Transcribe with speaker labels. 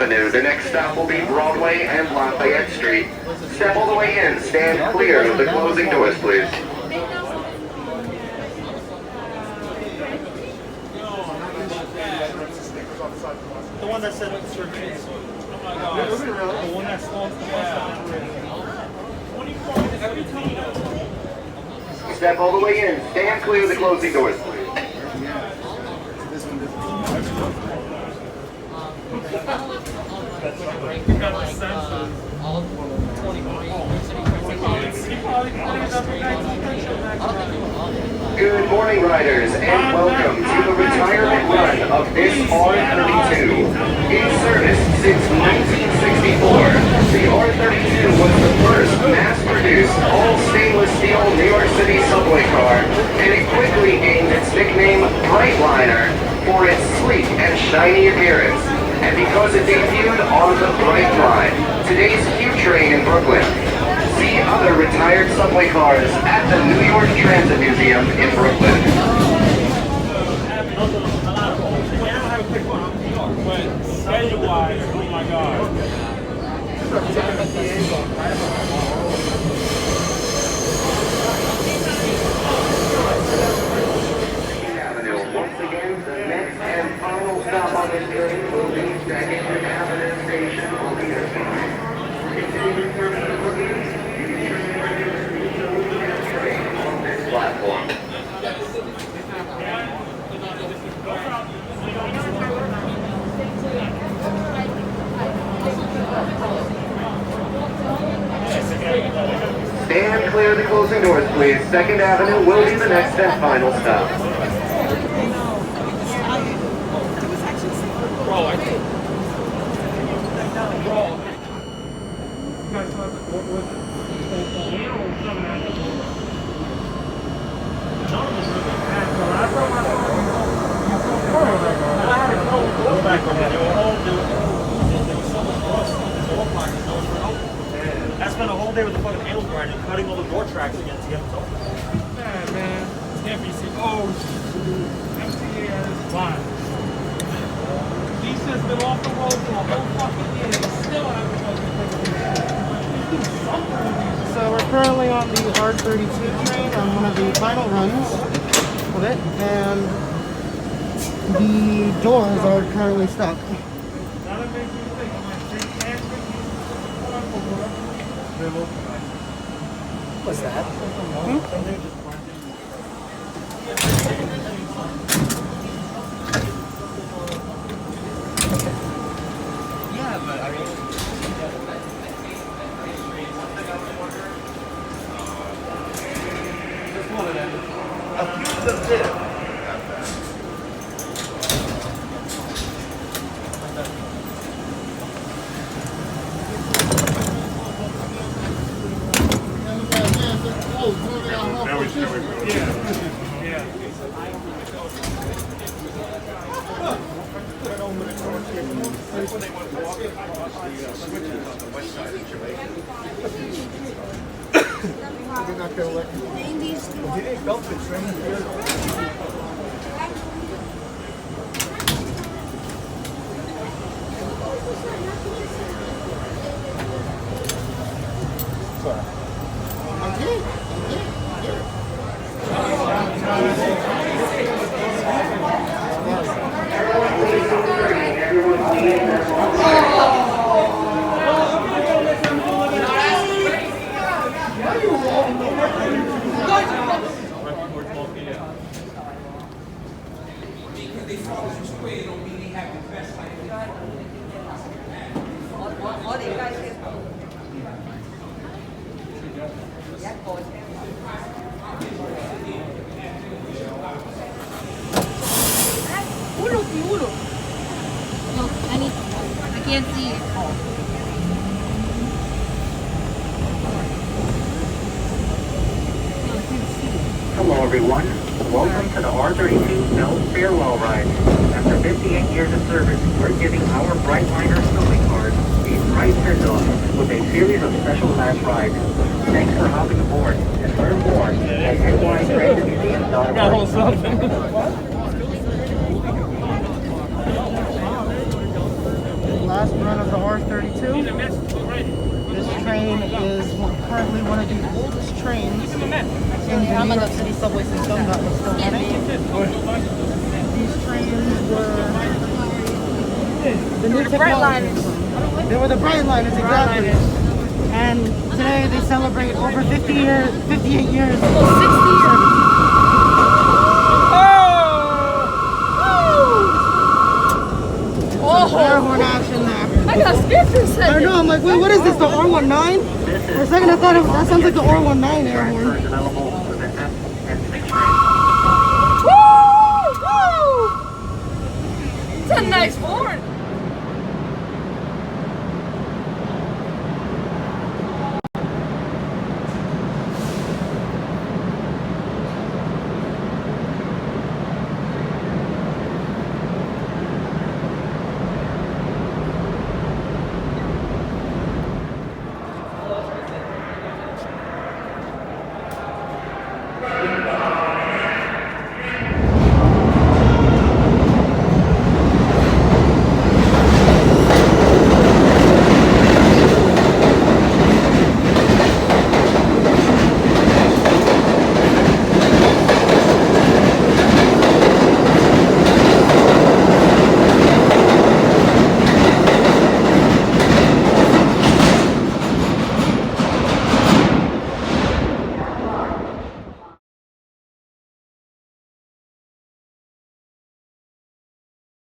Speaker 1: Avenue. The next stop will be Broadway and Lafayette Street. Step all the way in. Stand clear of the closing doors, please.
Speaker 2: The one that said it's surveillance. Oh my God. The one that's on the
Speaker 1: Step all the way in. Stand clear of the closing doors, please. Good morning, riders, and welcome to the retirement run of this R32. In service since 1964, the R32 was the first mass-produced all-stainless steel New York City subway car, and it quickly gained its nickname Brightliner for its sleek and shiny appearance, and because it debuted on the Brightline, today's Q train in Brooklyn. See other retired subway cars at the New York Transit Museum in Brooklyn.
Speaker 2: But schedule-wise, oh my God.
Speaker 1: Once again, the next and final stop on this train will be Second Avenue Station on the other side. Continuing service to Brooklyn, you can turn the regular train on this platform. Stand clear of the closing doors, please. Second Avenue will be the next and final stop.
Speaker 2: I spent a whole day with the fucking nail grinder cutting all the door tracks again to get them open. Yeah, man. NBC. Oh, MTA R32. These has been off the road for a whole fucking year. Still haven't
Speaker 3: So we're currently on the R32 train on one of the final runs of it, and the doors are currently stuck. What's that? Yeah, but I mean... Just one of them. A few of them did.
Speaker 1: Hello everyone, welcome to the R32 Bell Farewell Ride. After 58 years of service, we're giving our Brightliners subway cars a bright send-off with a series of special class rides. Thanks for hopping aboard and learn more at nytransitmuseum.org.
Speaker 3: Last run the R32. This train is currently one of the oldest trains in the New York City subway system that was still running. These trains were the new technology. They were the Brightliners, exactly. And today they celebrate over 58 years.
Speaker 4: Almost 60 years.
Speaker 3: Air horn action there.
Speaker 4: I got scared for a second.
Speaker 3: I know, I'm like, wait, what is this, the R19? For a second I thought that sounds like the R19 air horn.
Speaker 4: Woo! Woo! It's a nice horn.